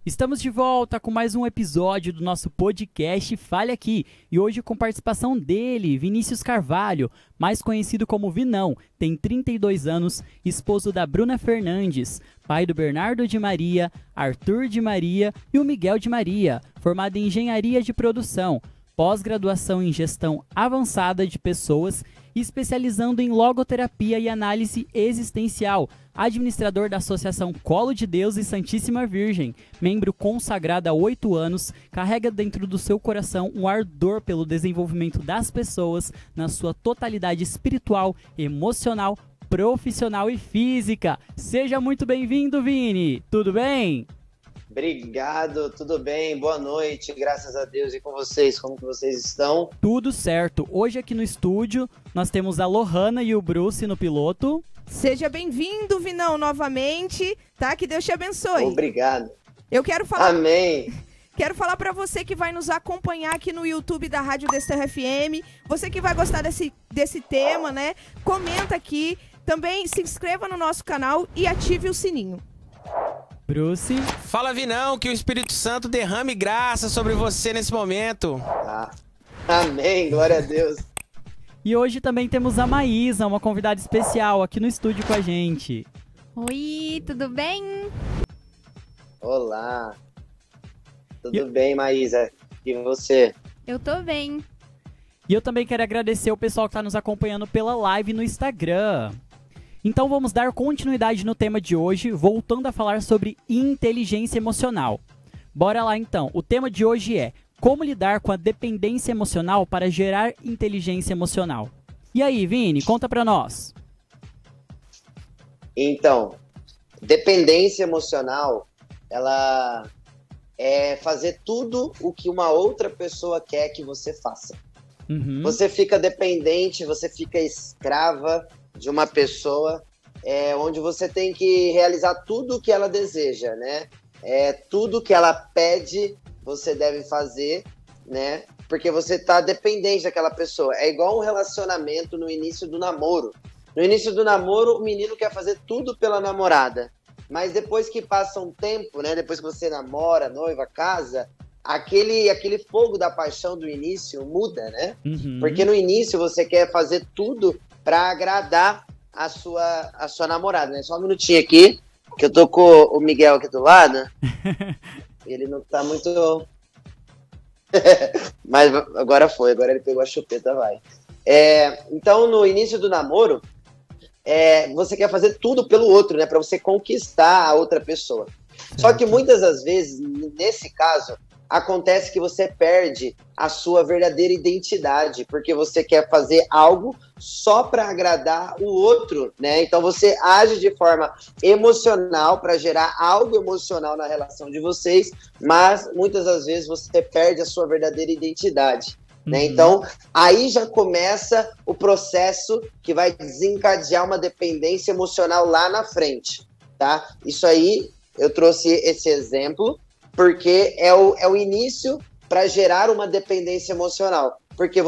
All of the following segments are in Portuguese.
Estamos de volta com mais um episódio do nosso podcast Fale Aqui, e hoje com participação dele, Vinícius Carvalho, mais conhecido como Vinão, tem 32 anos, esposo da Bruna Fernandes, pai do Bernardo de Maria, Arthur de Maria e o Miguel de Maria, formado em Engenharia de Produção, pós-graduação em Gestão Avançada de Pessoas e especializando em Logoterapia e Análise Existencial, administrador da Associação Colo de Deus e Santíssima Virgem, membro consagrado há 8 anos, carrega dentro do seu coração um ardor pelo desenvolvimento das pessoas na sua totalidade espiritual, emocional, profissional e física. Seja muito bem-vindo, Vini! Tudo bem? Obrigado, tudo bem? Boa noite, graças a Deus. E com vocês, como que vocês estão? Tudo certo. Hoje aqui no estúdio nós temos a Lohana e o Bruce no piloto. Seja bem-vindo, Vinão, novamente, tá? Que Deus te abençoe. Obrigado. Eu quero falar... Amém. Quero falar para você que vai nos acompanhar aqui no YouTube da Rádio Desterro FM, você que vai gostar desse tema, né? Comenta aqui, também se inscreva no nosso canal e ative o sininho. Bruce. Fala, Vinão, que o Espírito Santo derrame graça sobre você nesse momento. Amém, glória a Deus. E hoje também temos a Maísa, uma convidada especial aqui no estúdio com a gente. Oi, tudo bem? Olá. Tudo bem, Maísa? E você? Eu tô bem. E eu também quero agradecer o pessoal que está nos acompanhando pela live no Instagram. Então vamos dar continuidade no tema de hoje, voltando a falar sobre inteligência emocional. Bora lá então, o tema de hoje é como lidar com a dependência emocional para gerar inteligência emocional. E aí, Vini, conta pra nós. Então, dependência emocional, ela é fazer tudo o que uma outra pessoa quer que você faça. Uhum. Você fica dependente, você fica escrava de uma pessoa, onde você tem que realizar tudo o que ela deseja, né? Tudo que ela pede, você deve fazer, né? Porque você está dependente daquela pessoa. É igual um relacionamento no início do namoro. No início do namoro, o menino quer fazer tudo pela namorada. Mas depois que passa um tempo, né? Depois que você namora, noiva, casa, aquele fogo da paixão do início muda, né? Uhum. Porque no início você quer fazer tudo para agradar a sua namorada, né? Só um minutinho aqui, que eu tô com o Miguel aqui do lado. Ele não tá muito... Mas agora ele pegou a chupeta, vai. Então, no início do namoro, você quer fazer tudo pelo outro, né? Para você conquistar a outra pessoa. Só que muitas das vezes, nesse caso, acontece que você perde a sua verdadeira identidade, porque você quer fazer algo só para agradar o outro, né? Então você age de forma emocional para gerar algo emocional na relação de vocês, mas muitas das vezes você perde a sua verdadeira identidade, né? Então aí já começa o processo que vai desencadear uma dependência emocional lá na frente, tá? Isso aí, eu trouxe esse exemplo porque é o início para gerar uma dependência emocional. Porque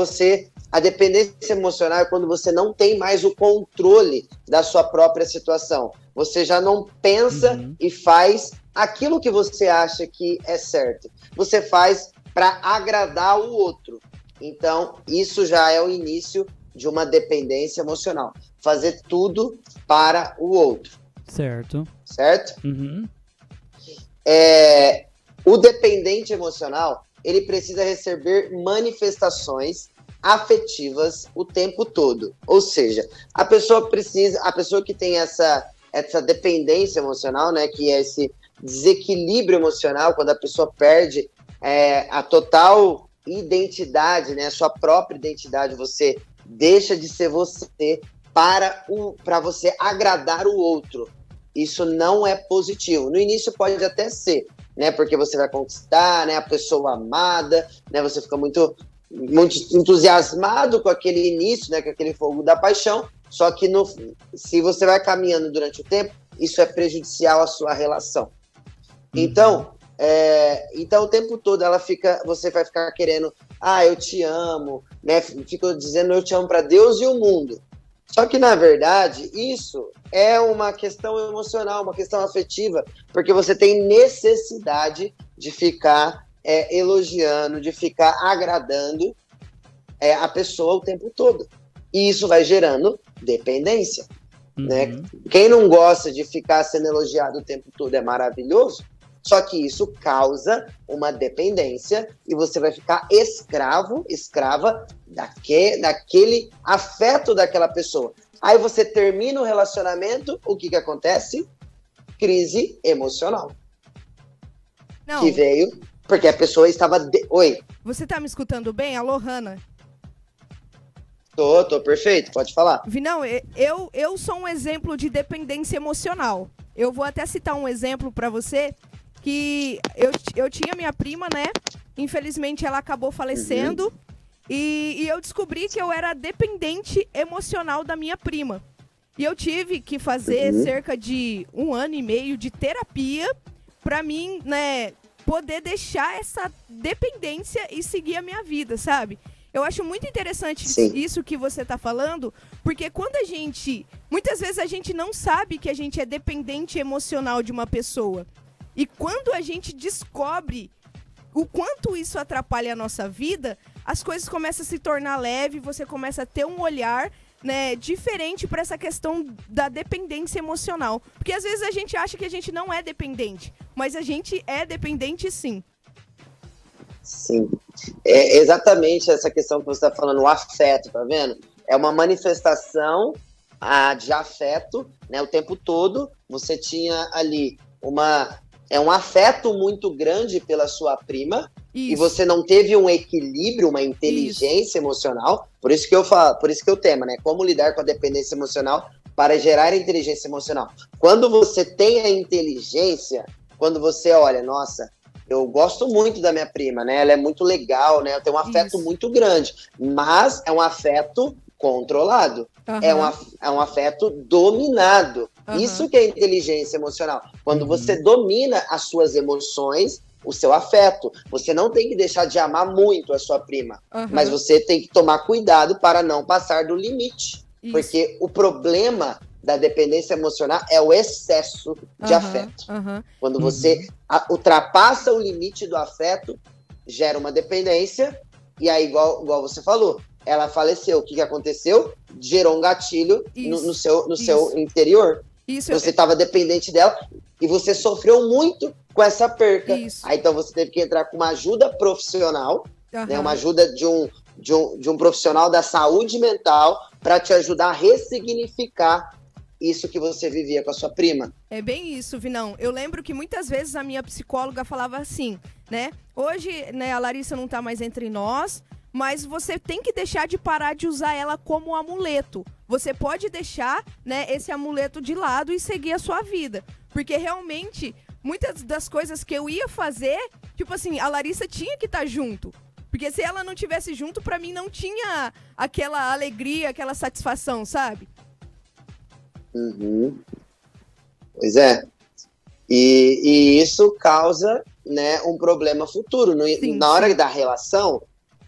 a dependência emocional é quando você não tem mais o controle da sua própria situação. Você já não pensa e faz aquilo que você acha que é certo. Você faz para agradar o outro. Então, isso já é o início de uma dependência emocional. Fazer tudo para o outro. Certo. Certo? Uhum. O dependente emocional, ele precisa receber manifestações afetivas o tempo todo. Ou seja, a pessoa que tem essa dependência emocional, né, que é esse desequilíbrio emocional, quando a pessoa perde a total identidade, né, a sua própria identidade, você deixa de ser você para você agradar o outro. Isso não é positivo. No início pode até ser, né? Porque você vai conquistar, né, a pessoa amada, né? Você fica muito, muito entusiasmado com aquele início, né? Com aquele fogo da paixão. Só que se você vai caminhando durante o tempo, isso é prejudicial à sua relação. Então, o tempo todo você vai ficar querendo, eu te amo, né? Fico dizendo eu te amo para Deus e o mundo. Só que, na verdade, isso é uma questão emocional, uma questão afetiva, porque você tem necessidade de ficar elogiando, de ficar agradando a pessoa o tempo todo. E isso vai gerando dependência. Né? Quem não gosta de ficar sendo elogiado o tempo todo é maravilhoso, só que isso causa uma dependência e você vai ficar escrava daquele afeto daquela pessoa. Aí você termina o relacionamento, o que acontece? Crise emocional. Não. Que veio porque a pessoa estava... Oi? Você tá me escutando bem? Alô, Hanna? Tô perfeito, pode falar. Vinão, eu sou um exemplo de dependência emocional. Eu vou até citar um exemplo pra você, que eu tinha minha prima, né? Infelizmente ela acabou falecendo, e eu descobri que eu era dependente emocional da minha prima. E eu tive que fazer cerca de 1 ano e meio de terapia pra mim, né, poder deixar essa dependência e seguir a minha vida, sabe? Eu acho muito interessante isso que você tá falando, porque quando muitas vezes a gente não sabe que a gente é dependente emocional de uma pessoa. E quando a gente descobre o quanto isso atrapalha a nossa vida, as coisas começam a se tornar leve, você começa a ter um olhar, né, diferente para essa questão da dependência emocional. Porque às vezes a gente acha que a gente não é dependente, mas a gente é dependente sim. Sim, é exatamente essa questão que você está falando, o afeto, tá vendo? É uma manifestação de afeto, né, o tempo todo. Você tinha ali um afeto muito grande pela sua prima, e você não teve um equilíbrio, uma inteligência emocional. Por isso que eu falo, por isso que eu tema, né? Como lidar com a dependência emocional para gerar inteligência emocional. Quando você tem a inteligência, quando você olha, nossa, eu gosto muito da minha prima, né? Ela é muito legal, né? Eu tenho um afeto muito grande, mas é um afeto controlado. É um afeto dominado. Isso que é inteligência emocional. Quando você domina as suas emoções, o seu afeto. Você não tem que deixar de amar muito a sua prima, mas você tem que tomar cuidado para não passar do limite. Porque o problema da dependência emocional é o excesso de afeto. Quando você ultrapassa o limite do afeto, gera uma dependência, e aí, igual você falou, ela faleceu. O que aconteceu? Gerou um gatilho no seu interior. Você estava dependente dela e você sofreu muito com essa perca. Aí, então você teve que entrar com uma ajuda profissional, né, uma ajuda de um profissional da saúde mental para te ajudar a ressignificar isso que você vivia com a sua prima. É bem isso, Vinão. Eu lembro que muitas vezes a minha psicóloga falava assim, né? Hoje, né, a Larissa não tá mais entre nós, mas você tem que deixar de parar de usar ela como amuleto. Você pode deixar, né, esse amuleto de lado e seguir a sua vida. Porque realmente, muitas das coisas que eu ia fazer, tipo assim, a Larissa tinha que estar junto. Porque se ela não tivesse junto, pra mim não tinha aquela alegria, aquela satisfação, sabe? Pois é. E isso causa, né, um problema futuro. Na hora da relação,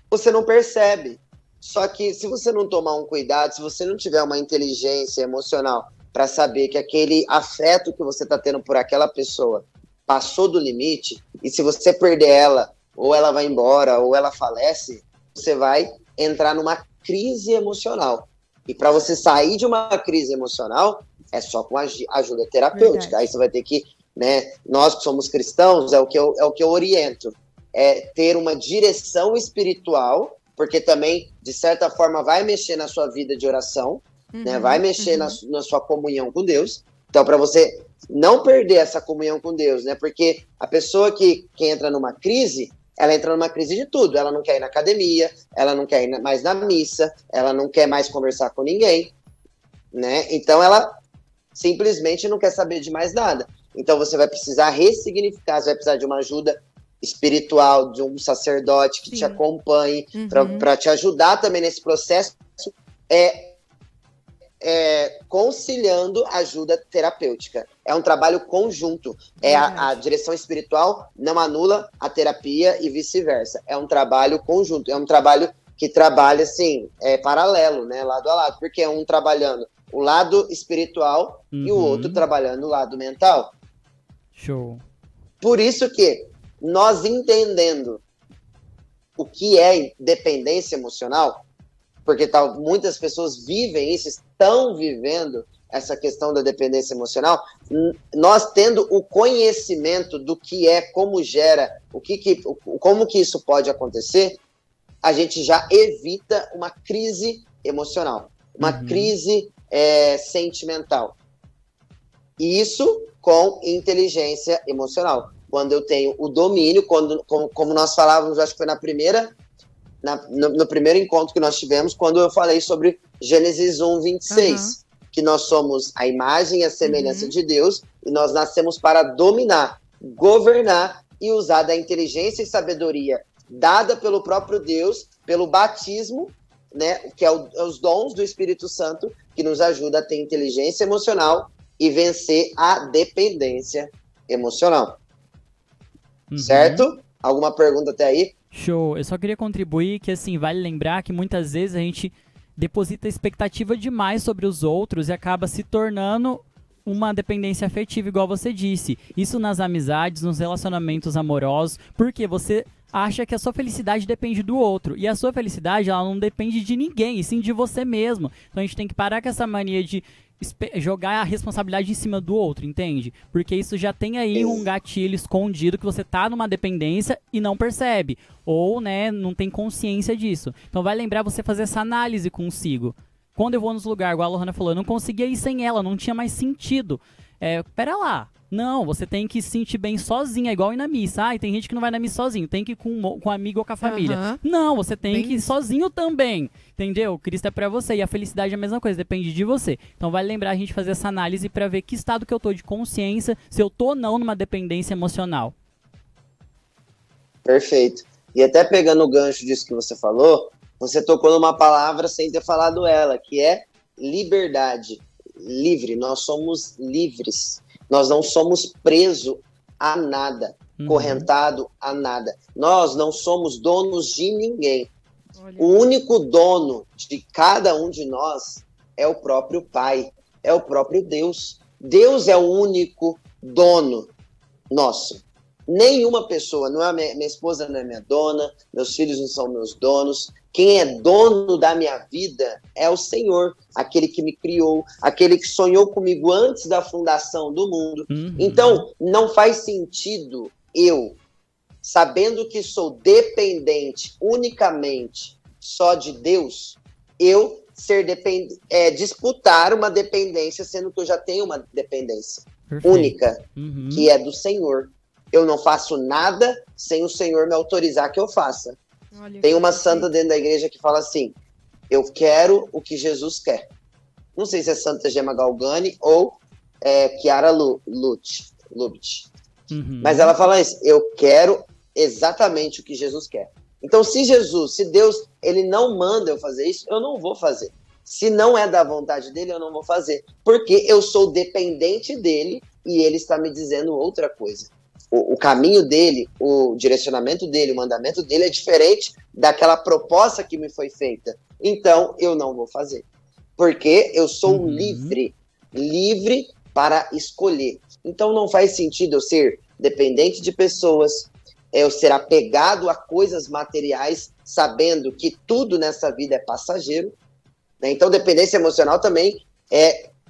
você não percebe. Só que se você não tomar um cuidado, se você não tiver uma inteligência emocional para saber que aquele afeto que você está tendo por aquela pessoa passou do limite, e se você perder ela, ou ela vai embora, ou ela falece, você vai entrar numa crise emocional. E para você sair de uma crise emocional, é só com ajuda terapêutica. Verdade. Aí você vai ter que, né, nós que somos cristãos, é o que eu oriento, é ter uma direção espiritual, porque também, de certa forma, vai mexer na sua vida de oração, né, vai mexer na sua comunhão com Deus. Então, para você não perder essa comunhão com Deus, né, porque a pessoa que entra numa crise, ela entra numa crise de tudo. Ela não quer ir na academia, ela não quer ir mais na missa, ela não quer mais conversar com ninguém, né? Então ela simplesmente não quer saber de mais nada. Então você vai precisar ressignificar, você vai precisar de uma ajuda espiritual, de um sacerdote que te acompanhe, para te ajudar também nesse processo, conciliando ajuda terapêutica. É um trabalho conjunto. A direção espiritual não anula a terapia e vice-versa. É um trabalho conjunto. É um trabalho que trabalha assim, paralelo, né? Lado a lado, porque é um trabalhando o lado espiritual e o outro trabalhando o lado mental. Show. Por isso que nós entendendo o que é dependência emocional, porque muitas pessoas vivem isso, estão vivendo essa questão da dependência emocional, nós tendo o conhecimento do que é, como gera, como que isso pode acontecer, a gente já evita uma crise emocional, uma crise sentimental. E isso com inteligência emocional. Quando eu tenho o domínio, como nós falávamos, acho que foi no primeiro encontro que nós tivemos, quando eu falei sobre Gênesis 1, 26, que nós somos a imagem e a semelhança de Deus, e nós nascemos para dominar, governar e usar da inteligência e sabedoria dada pelo próprio Deus, pelo batismo, né, que é os dons do Espírito Santo, que nos ajuda a ter inteligência emocional e vencer a dependência emocional. Certo? Alguma pergunta até aí? Show. Eu só queria contribuir que, assim, vale lembrar que muitas vezes a gente deposita expectativa demais sobre os outros e acaba se tornando uma dependência afetiva, igual você disse. Isso nas amizades, nos relacionamentos amorosos, porque você acha que a sua felicidade depende do outro. E a sua felicidade, ela não depende de ninguém, e sim de você mesmo. Então a gente tem que parar com essa mania de jogar a responsabilidade em cima do outro, entende? Porque isso já tem aí um gatilho escondido que você tá numa dependência e não percebe. Ou, né, não tem consciência disso. Então vai lembrar você fazer essa análise consigo. Quando eu vou nos lugares, igual a Lohana falou, eu não conseguia ir sem ela, não tinha mais sentido. Pera lá. Não, você tem que se sentir bem sozinha, igual ir na missa. E tem gente que não vai na missa sozinho, tem que ir com um amigo ou com a família. Não, você tem que ir sozinho também, entendeu? Cristo é pra você e a felicidade é a mesma coisa, depende de você. Então vale lembrar a gente fazer essa análise pra ver que estado que eu tô de consciência, se eu tô ou não numa dependência emocional. Perfeito. E até pegando o gancho disso que você falou, você tocou numa palavra sem ter falado ela, que é liberdade. Livre, nós somos livres. Nós não somos presos a nada, correntado a nada. Nós não somos donos de ninguém. O único dono de cada um de nós é o próprio Pai, é o próprio Deus. Deus é o único dono nosso. Nenhuma pessoa, não é minha esposa não é minha dona, meus filhos não são meus donos. Quem é dono da minha vida é o Senhor, aquele que me criou, aquele que sonhou comigo antes da fundação do mundo. Então, não faz sentido eu, sabendo que sou dependente unicamente só de Deus, eu disputar uma dependência, sendo que eu já tenho uma dependência única, que é do Senhor. Eu não faço nada sem o Senhor me autorizar que eu faça. Tem uma santa dentro da igreja que fala assim: eu quero o que Jesus quer. Não sei se é Santa Gemma Galgani ou Chiara Lubitsch. Mas ela fala isso: eu quero exatamente o que Jesus quer. Então, se Deus, ele não manda eu fazer isso, eu não vou fazer. Se não é da vontade dele, eu não vou fazer. Porque eu sou dependente dele e ele está me dizendo outra coisa. O caminho dele, o direcionamento dele, o mandamento dele é diferente daquela proposta que me foi feita. Então, eu não vou fazer. Porque eu sou livre para escolher. Então, não faz sentido eu ser dependente de pessoas, eu ser apegado a coisas materiais, sabendo que tudo nessa vida é passageiro. Né? Então, dependência emocional também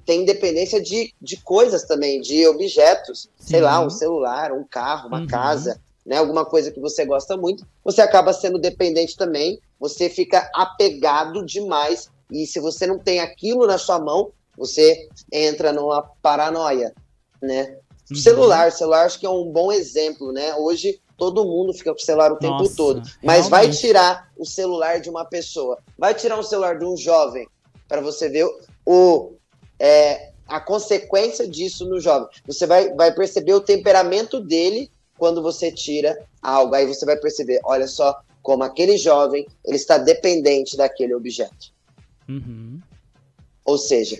tem dependência de coisas também, de objetos, sei lá, um celular, um carro, uma casa, né, alguma coisa que você gosta muito, você acaba sendo dependente também, você fica apegado demais, e se você não tem aquilo na sua mão, você entra numa paranoia, né? Celular acho que é um bom exemplo, né? Hoje todo mundo fica com o celular o tempo todo, mas vai tirar o celular de uma pessoa, vai tirar um celular de um jovem, para você ver a consequência disso no jovem. Você vai perceber o temperamento dele quando você tira algo. Aí você vai perceber, olha só, como aquele jovem, ele está dependente daquele objeto. Ou seja,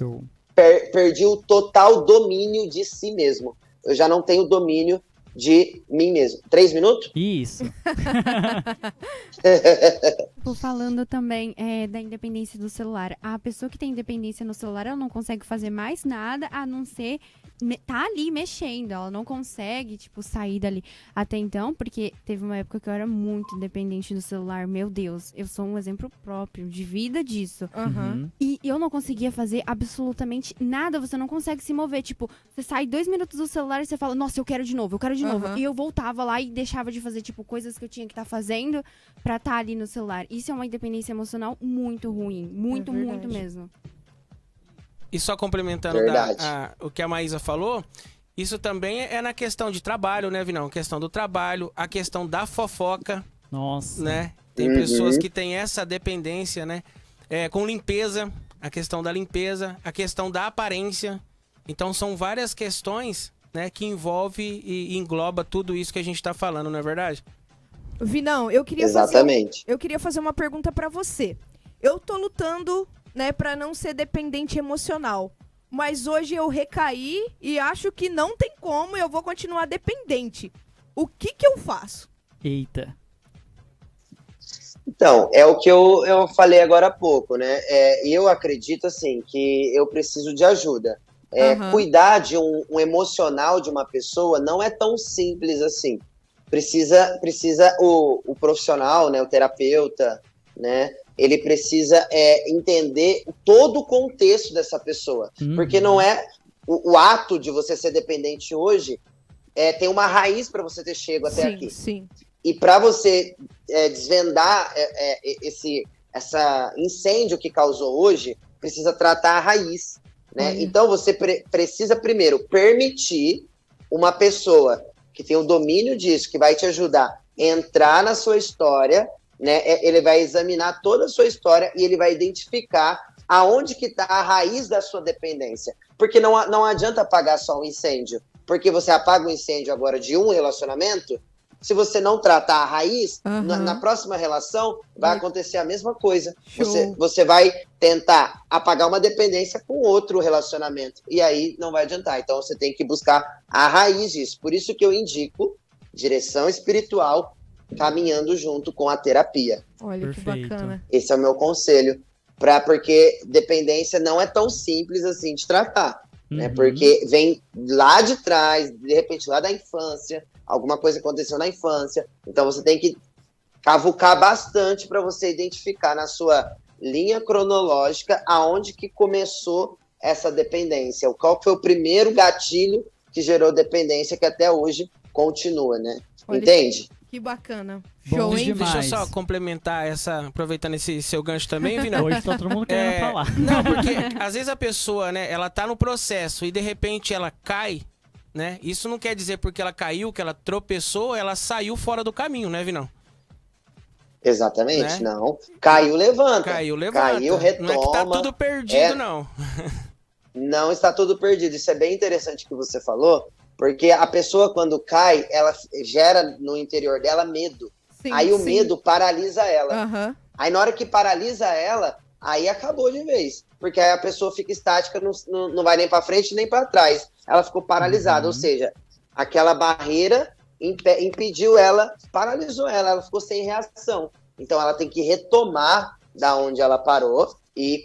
perdi o total domínio de si mesmo. Eu já não tenho domínio de mim mesmo. 3 minutos? Isso. Tô falando também da independência do celular. A pessoa que tem independência no celular, ela não consegue fazer mais nada a não ser tá ali mexendo. Ela não consegue, tipo, sair dali. Até então, porque teve uma época que eu era muito independente do celular. Meu Deus, eu sou um exemplo próprio de vida disso. Aham. E eu não conseguia fazer absolutamente nada. Você não consegue se mover. Tipo, você sai 2 minutos do celular e você fala, nossa, eu quero de novo, eu quero de novo. Aham. E eu voltava lá e deixava de fazer, tipo, coisas que eu tinha que estar fazendo pra estar ali no celular. Isso é uma independência emocional muito ruim. Muito, verdade. muito mesmo. E só complementando Verdade. o que a Maísa falou, isso também é na questão de trabalho, né, Vinão? A questão do trabalho, a questão da fofoca, Nossa. né? Tem pessoas que têm essa dependência, né? Com limpeza, a questão da limpeza, a questão da aparência. Então são várias questões, né, que envolve e engloba tudo isso que a gente tá falando, não é verdade? Vinão, eu queria Exatamente. fazer uma pergunta pra você. Eu tô lutando, né, pra não ser dependente emocional. Mas hoje eu recaí e acho que não tem como, eu vou continuar dependente. O que eu faço? Eita. Então, é o que eu falei agora há pouco, né? Eu acredito, assim, que eu preciso de ajuda. Aham. Cuidar de um emocional de uma pessoa não é tão simples assim. Precisa o profissional, né, o terapeuta, né? Ele precisa entender todo o contexto dessa pessoa. Porque não é o ato de você ser dependente hoje, tem uma raiz para você ter chego até aqui. Sim. E para você desvendar esse incêndio que causou hoje, precisa tratar a raiz, né? Olha. Então você precisa primeiro permitir uma pessoa que tem o domínio disso, que vai te ajudar a entrar na sua história, né? Ele vai examinar toda a sua história e ele vai identificar aonde que está a raiz da sua dependência. Porque não adianta apagar só um incêndio. Porque você apaga o incêndio agora de um relacionamento, se você não tratar a raiz, na próxima relação vai acontecer a mesma coisa. Você vai tentar apagar uma dependência com outro relacionamento. E aí não vai adiantar. Então você tem que buscar a raiz disso. Por isso que eu indico direção espiritual caminhando junto com a terapia. Olha Perfeito. que bacana. Esse é o meu conselho. Porque dependência não é tão simples assim de tratar. Né? Porque vem lá de trás, de repente lá da infância, alguma coisa aconteceu na infância, então você tem que cavucar bastante para você identificar na sua linha cronológica aonde que começou essa dependência, qual foi o primeiro gatilho que gerou dependência que até hoje continua, né? Olha, Entende? Que bacana. Bom Show, hein? demais. Deixa eu só complementar aproveitando esse seu gancho também, Vinão. Hoje tá todo mundo querendo falar. Não, porque às vezes a pessoa, né, ela tá no processo e de repente ela cai, né? Isso não quer dizer porque ela caiu, que ela tropeçou, ela saiu fora do caminho, né, Vinão? Exatamente, Né? não. Caiu, levanta. Caiu, levanta. Caiu, retoma. Não é que tá tudo perdido, não. Não está tudo perdido. Isso é bem interessante que você falou, porque a pessoa, quando cai, ela gera no interior dela medo. Sim, Aí o sim. medo paralisa ela. Aham. Aí na hora que paralisa ela, aí acabou de vez. Porque aí a pessoa fica estática, não vai nem para frente nem para trás. Ela ficou paralisada, ou seja, aquela barreira impediu ela, paralisou ela ficou sem reação. Então ela tem que retomar da onde ela parou e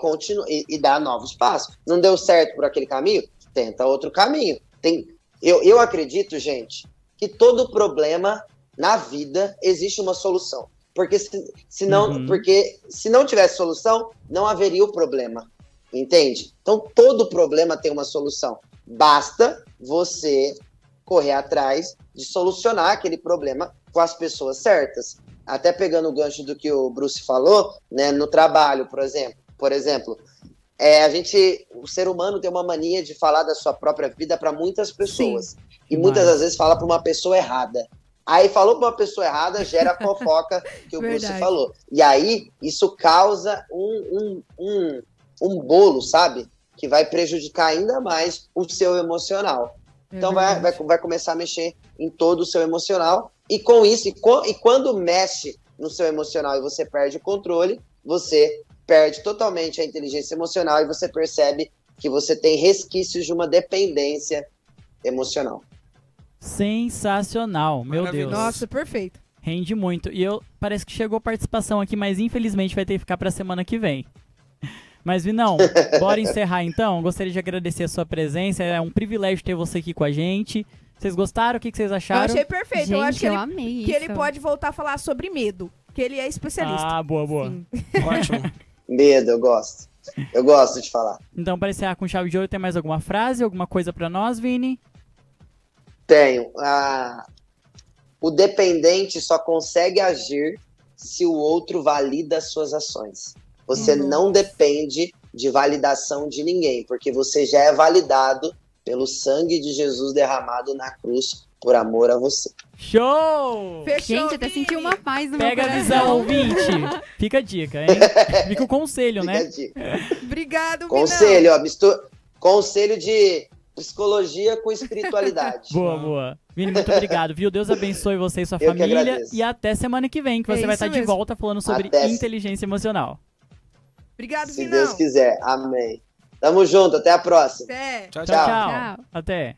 dar novos passos. Não deu certo por aquele caminho? Tenta outro caminho. Eu acredito, gente, que todo problema na vida existe uma solução. Porque porque se não tivesse solução, não haveria o problema. Entende? Então todo problema tem uma solução. Basta você correr atrás de solucionar aquele problema com as pessoas certas. Até pegando o gancho do que o Bruce falou, né, no trabalho, por exemplo, o ser humano tem uma mania de falar da sua própria vida para muitas pessoas. Sim. E muitas das vezes fala para uma pessoa errada. Aí falou para uma pessoa errada, gera a fofoca que o Bruce falou. E aí isso causa um bolo, sabe? Que vai prejudicar ainda mais o seu emocional. Então vai começar a mexer em todo o seu emocional. E com isso, e quando mexe no seu emocional e você perde o controle, você perde totalmente a inteligência emocional e você percebe que você tem resquícios de uma dependência emocional. Sensacional, meu Deus. Maravilhoso. Nossa, perfeito. Rende muito. E parece que chegou participação aqui, mas infelizmente vai ter que ficar pra semana que vem. Mas, Vinão, bora encerrar então. Gostaria de agradecer a sua presença. É um privilégio ter você aqui com a gente. Vocês gostaram? O que vocês Eu acharam? achei perfeito. Gente, eu acho que, ele, amei que isso. ele pode voltar a falar sobre medo. Que ele é especialista. Ah, boa, boa. Sim. Ótimo. Medo, eu gosto. Eu gosto de falar. Então, para encerrar com chave de ouro, tem mais alguma frase, alguma coisa pra nós, Vini? Tenho. O dependente só consegue agir se o outro valida as suas ações. Você não depende de validação de ninguém, porque você já é validado pelo sangue de Jesus derramado na cruz por amor a você. Show! Fechou, Gente, até Vini. senti uma paz no meu Pega a coração. visão, ouvinte. Fica a dica, hein? Fica o conselho, Fica né? a dica. Obrigado, Vinão. Conselho, ó, conselho de psicologia com espiritualidade. Boa, boa. Vini, muito obrigado, viu? Deus abençoe você e sua Eu que família. agradeço. E até semana que vem, que você É vai isso estar de mesmo. volta falando sobre Até. inteligência emocional. Obrigado, Se Vinão. Deus quiser. Amém. Tamo junto, até a próxima. Até. Tchau, Tchau, tchau. tchau. Tchau. Até.